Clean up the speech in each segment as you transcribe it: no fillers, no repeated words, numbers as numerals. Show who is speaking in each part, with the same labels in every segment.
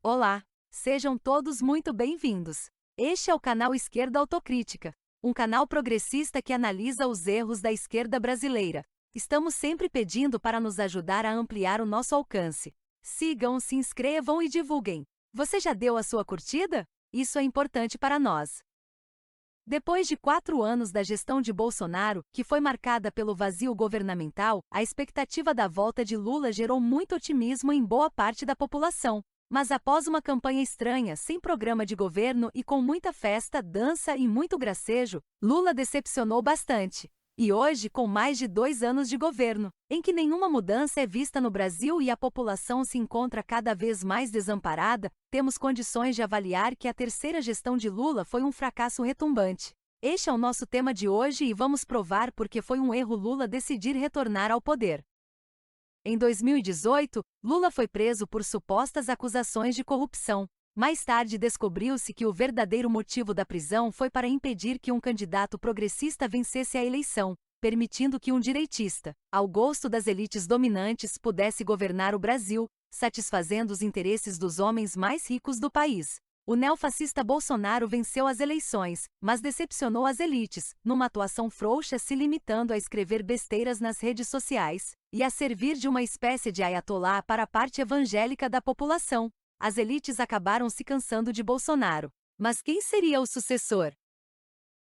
Speaker 1: Olá, sejam todos muito bem-vindos. Este é o canal Esquerda Autocrítica, um canal progressista que analisa os erros da esquerda brasileira. Estamos sempre pedindo para nos ajudar a ampliar o nosso alcance. Sigam, se inscrevam e divulguem. Você já deu a sua curtida? Isso é importante para nós. Depois de 4 anos da gestão de Bolsonaro, que foi marcada pelo vazio governamental, a expectativa da volta de Lula gerou muito otimismo em boa parte da população. Mas após uma campanha estranha, sem programa de governo e com muita festa, dança e muito gracejo, Lula decepcionou bastante. E hoje, com mais de 2 anos de governo, em que nenhuma mudança é vista no Brasil e a população se encontra cada vez mais desamparada, temos condições de avaliar que a terceira gestão de Lula foi um fracasso retumbante. Este é o nosso tema de hoje e vamos provar por que foi um erro Lula decidir retornar ao poder. Em 2018, Lula foi preso por supostas acusações de corrupção. Mais tarde descobriu-se que o verdadeiro motivo da prisão foi para impedir que um candidato progressista vencesse a eleição, permitindo que um direitista, ao gosto das elites dominantes, pudesse governar o Brasil, satisfazendo os interesses dos homens mais ricos do país. O neofascista Bolsonaro venceu as eleições, mas decepcionou as elites, numa atuação frouxa, se limitando a escrever besteiras nas redes sociais e a servir de uma espécie de ayatolá para a parte evangélica da população. As elites acabaram se cansando de Bolsonaro. Mas quem seria o sucessor?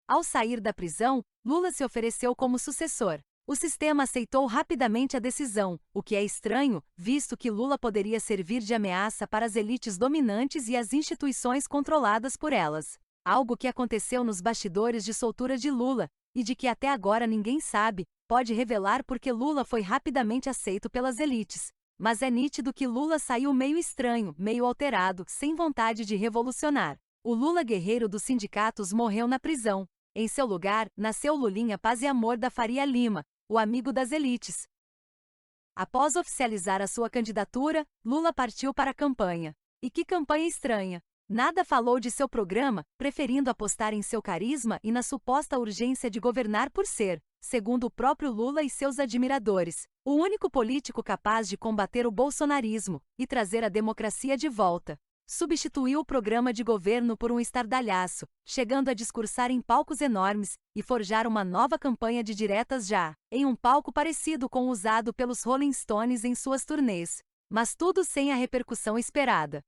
Speaker 1: Ao sair da prisão, Lula se ofereceu como sucessor. O sistema aceitou rapidamente a decisão, o que é estranho, visto que Lula poderia servir de ameaça para as elites dominantes e as instituições controladas por elas. Algo que aconteceu nos bastidores de soltura de Lula, e de que até agora ninguém sabe, pode revelar porque Lula foi rapidamente aceito pelas elites. Mas é nítido que Lula saiu meio estranho, meio alterado, sem vontade de revolucionar. O Lula guerreiro dos sindicatos morreu na prisão. Em seu lugar, nasceu Lulinha Paz e Amor da Faria Lima, o amigo das elites. Após oficializar a sua candidatura, Lula partiu para a campanha. E que campanha estranha! Nada falou de seu programa, preferindo apostar em seu carisma e na suposta urgência de governar por ser, segundo o próprio Lula e seus admiradores, o único político capaz de combater o bolsonarismo e trazer a democracia de volta. Substituiu o programa de governo por um estardalhaço, chegando a discursar em palcos enormes e forjar uma nova campanha de diretas já, em um palco parecido com o usado pelos Rolling Stones em suas turnês. Mas tudo sem a repercussão esperada.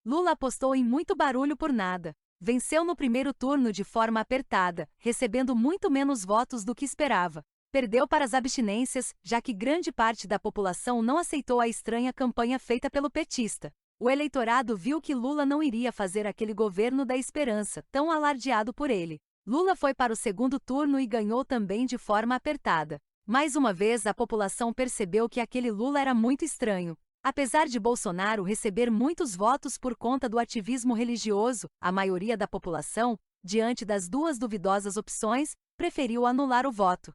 Speaker 1: Lula apostou em muito barulho por nada. Venceu no primeiro turno de forma apertada, recebendo muito menos votos do que esperava. Perdeu para as abstinências, já que grande parte da população não aceitou a estranha campanha feita pelo petista. O eleitorado viu que Lula não iria fazer aquele governo da esperança, tão alardeado por ele. Lula foi para o segundo turno e ganhou também de forma apertada. Mais uma vez a população percebeu que aquele Lula era muito estranho. Apesar de Bolsonaro receber muitos votos por conta do ativismo religioso, a maioria da população, diante das duas duvidosas opções, preferiu anular o voto.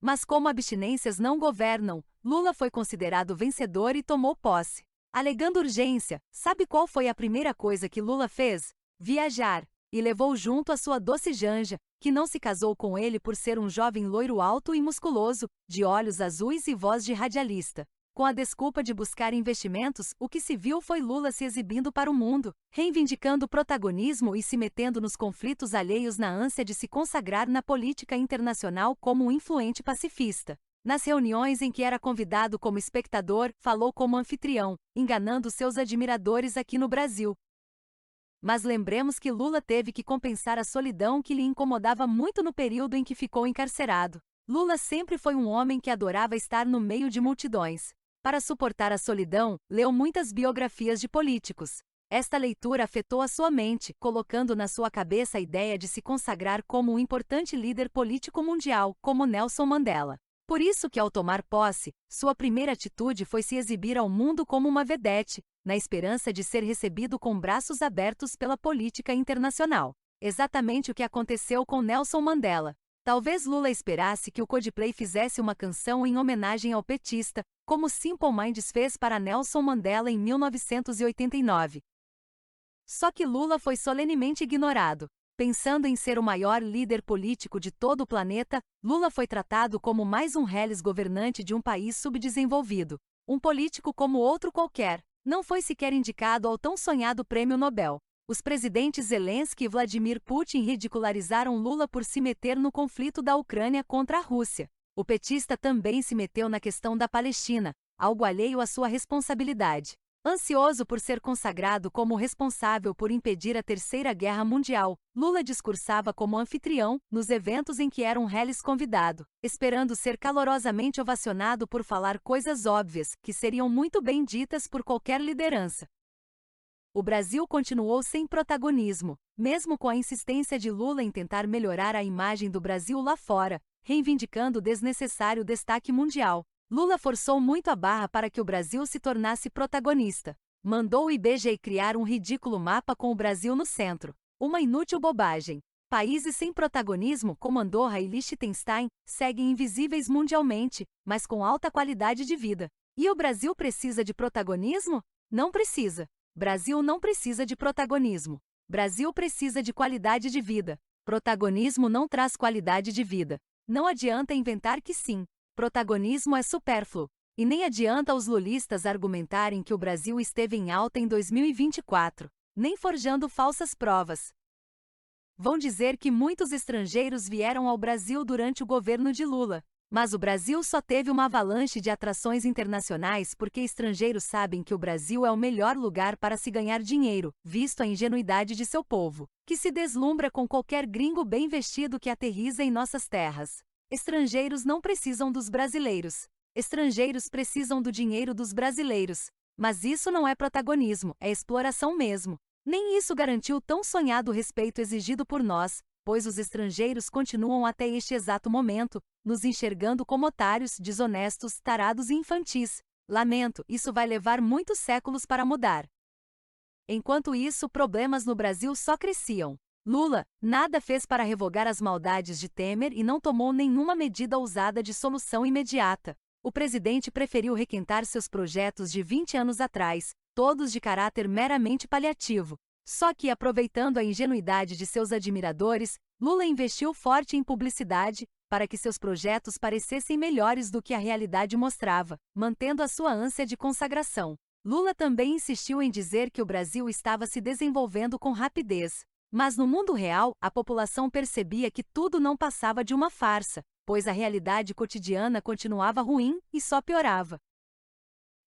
Speaker 1: Mas como abstinências não governam, Lula foi considerado vencedor e tomou posse. Alegando urgência, sabe qual foi a primeira coisa que Lula fez? Viajar. E levou junto a sua doce Janja, que não se casou com ele por ser um jovem loiro alto e musculoso, de olhos azuis e voz de radialista. Com a desculpa de buscar investimentos, o que se viu foi Lula se exibindo para o mundo, reivindicando protagonismo e se metendo nos conflitos alheios na ânsia de se consagrar na política internacional como um influente pacifista. Nas reuniões em que era convidado como espectador, falou como anfitrião, enganando seus admiradores aqui no Brasil. Mas lembremos que Lula teve que compensar a solidão que lhe incomodava muito no período em que ficou encarcerado. Lula sempre foi um homem que adorava estar no meio de multidões. Para suportar a solidão, leu muitas biografias de políticos. Esta leitura afetou a sua mente, colocando na sua cabeça a ideia de se consagrar como um importante líder político mundial, como Nelson Mandela. Por isso que ao tomar posse, sua primeira atitude foi se exibir ao mundo como uma vedete, na esperança de ser recebido com braços abertos pela política internacional. Exatamente o que aconteceu com Nelson Mandela. Talvez Lula esperasse que o Coldplay fizesse uma canção em homenagem ao petista, como Simple Minds fez para Nelson Mandela em 1989. Só que Lula foi solenemente ignorado. Pensando em ser o maior líder político de todo o planeta, Lula foi tratado como mais um reles governante de um país subdesenvolvido. Um político como outro qualquer. Não foi sequer indicado ao tão sonhado Prêmio Nobel. Os presidentes Zelensky e Vladimir Putin ridicularizaram Lula por se meter no conflito da Ucrânia contra a Rússia. O petista também se meteu na questão da Palestina, algo alheio à sua responsabilidade. Ansioso por ser consagrado como responsável por impedir a Terceira Guerra Mundial, Lula discursava como anfitrião nos eventos em que era um reles convidado, esperando ser calorosamente ovacionado por falar coisas óbvias que seriam muito bem ditas por qualquer liderança. O Brasil continuou sem protagonismo, mesmo com a insistência de Lula em tentar melhorar a imagem do Brasil lá fora, reivindicando o desnecessário destaque mundial. Lula forçou muito a barra para que o Brasil se tornasse protagonista. Mandou o IBGE criar um ridículo mapa com o Brasil no centro. Uma inútil bobagem. Países sem protagonismo como Andorra e Liechtenstein seguem invisíveis mundialmente, mas com alta qualidade de vida. E o Brasil precisa de protagonismo? Não precisa. Brasil não precisa de protagonismo. Brasil precisa de qualidade de vida. Protagonismo não traz qualidade de vida. Não adianta inventar que sim. Protagonismo é supérfluo. E nem adianta os lulistas argumentarem que o Brasil esteve em alta em 2024, nem forjando falsas provas. Vão dizer que muitos estrangeiros vieram ao Brasil durante o governo de Lula. Mas o Brasil só teve uma avalanche de atrações internacionais porque estrangeiros sabem que o Brasil é o melhor lugar para se ganhar dinheiro, visto a ingenuidade de seu povo, que se deslumbra com qualquer gringo bem vestido que aterriza em nossas terras. Estrangeiros não precisam dos brasileiros. Estrangeiros precisam do dinheiro dos brasileiros. Mas isso não é protagonismo, é exploração mesmo. Nem isso garantiu tão sonhado respeito exigido por nós, pois os estrangeiros continuam até este exato momento, nos enxergando como otários, desonestos, tarados e infantis. Lamento, isso vai levar muitos séculos para mudar. Enquanto isso, problemas no Brasil só cresciam. Lula nada fez para revogar as maldades de Temer e não tomou nenhuma medida ousada de solução imediata. O presidente preferiu requentar seus projetos de 20 anos atrás, todos de caráter meramente paliativo. Só que, aproveitando a ingenuidade de seus admiradores, Lula investiu forte em publicidade, para que seus projetos parecessem melhores do que a realidade mostrava, mantendo a sua ânsia de consagração. Lula também insistiu em dizer que o Brasil estava se desenvolvendo com rapidez. Mas no mundo real, a população percebia que tudo não passava de uma farsa, pois a realidade cotidiana continuava ruim e só piorava.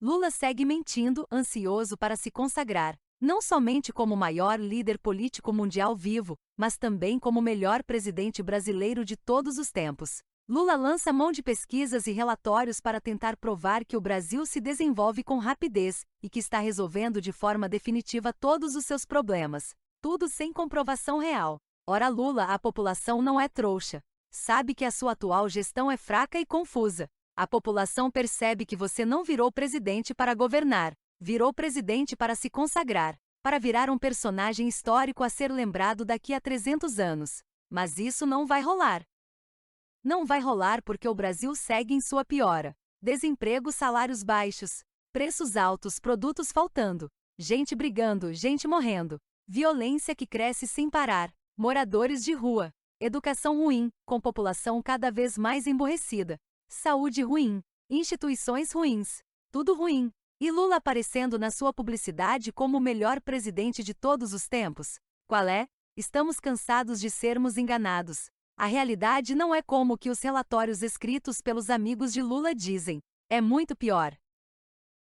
Speaker 1: Lula segue mentindo, ansioso para se consagrar, não somente como o maior líder político mundial vivo, mas também como o melhor presidente brasileiro de todos os tempos. Lula lança mão de pesquisas e relatórios para tentar provar que o Brasil se desenvolve com rapidez e que está resolvendo de forma definitiva todos os seus problemas. Tudo sem comprovação real. Ora, Lula, a população não é trouxa. Sabe que a sua atual gestão é fraca e confusa. A população percebe que você não virou presidente para governar. Virou presidente para se consagrar. Para virar um personagem histórico a ser lembrado daqui a 300 anos. Mas isso não vai rolar. Não vai rolar porque o Brasil segue em sua piora. Desemprego, salários baixos. Preços altos, produtos faltando. Gente brigando, gente morrendo. Violência que cresce sem parar, moradores de rua, educação ruim, com população cada vez mais emburrecida, saúde ruim, instituições ruins, tudo ruim. E Lula aparecendo na sua publicidade como o melhor presidente de todos os tempos. Qual é? Estamos cansados de sermos enganados. A realidade não é como que os relatórios escritos pelos amigos de Lula dizem. É muito pior.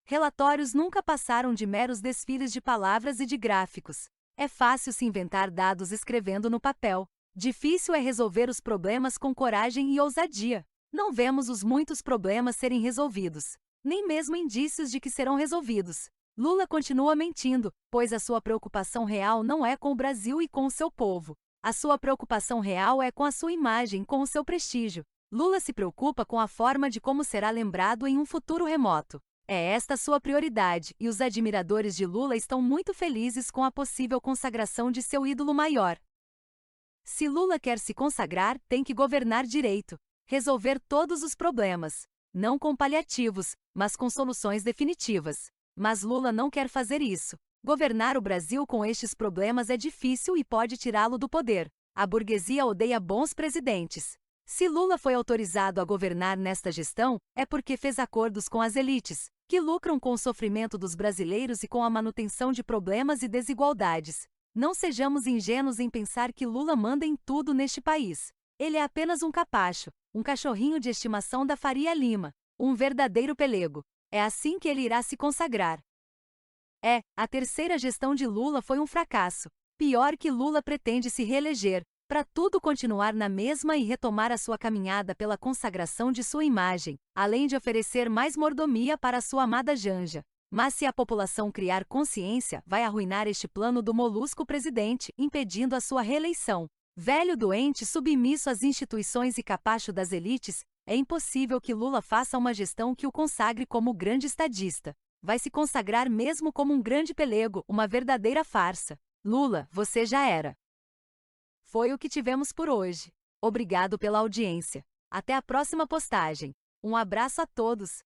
Speaker 1: Relatórios nunca passaram de meros desfiles de palavras e de gráficos. É fácil se inventar dados escrevendo no papel. Difícil é resolver os problemas com coragem e ousadia. Não vemos os muitos problemas serem resolvidos, nem mesmo indícios de que serão resolvidos. Lula continua mentindo, pois a sua preocupação real não é com o Brasil e com o seu povo. A sua preocupação real é com a sua imagem, com o seu prestígio. Lula se preocupa com a forma de como será lembrado em um futuro remoto. É esta a sua prioridade, e os admiradores de Lula estão muito felizes com a possível consagração de seu ídolo maior. Se Lula quer se consagrar, tem que governar direito, resolver todos os problemas, não com paliativos, mas com soluções definitivas. Mas Lula não quer fazer isso. Governar o Brasil com estes problemas é difícil e pode tirá-lo do poder. A burguesia odeia bons presidentes. Se Lula foi autorizado a governar nesta gestão, é porque fez acordos com as elites, que lucram com o sofrimento dos brasileiros e com a manutenção de problemas e desigualdades. Não sejamos ingênuos em pensar que Lula manda em tudo neste país. Ele é apenas um capacho, um cachorrinho de estimação da Faria Lima, um verdadeiro pelego. É assim que ele irá se consagrar. A terceira gestão de Lula foi um fracasso. Pior que Lula pretende se reeleger, para tudo continuar na mesma e retomar a sua caminhada pela consagração de sua imagem, além de oferecer mais mordomia para sua amada Janja. Mas se a população criar consciência, vai arruinar este plano do molusco presidente, impedindo a sua reeleição. Velho doente submisso às instituições e capacho das elites, é impossível que Lula faça uma gestão que o consagre como grande estadista. Vai se consagrar mesmo como um grande pelego, uma verdadeira farsa. Lula, você já era. Foi o que tivemos por hoje. Obrigado pela audiência. Até a próxima postagem. Um abraço a todos.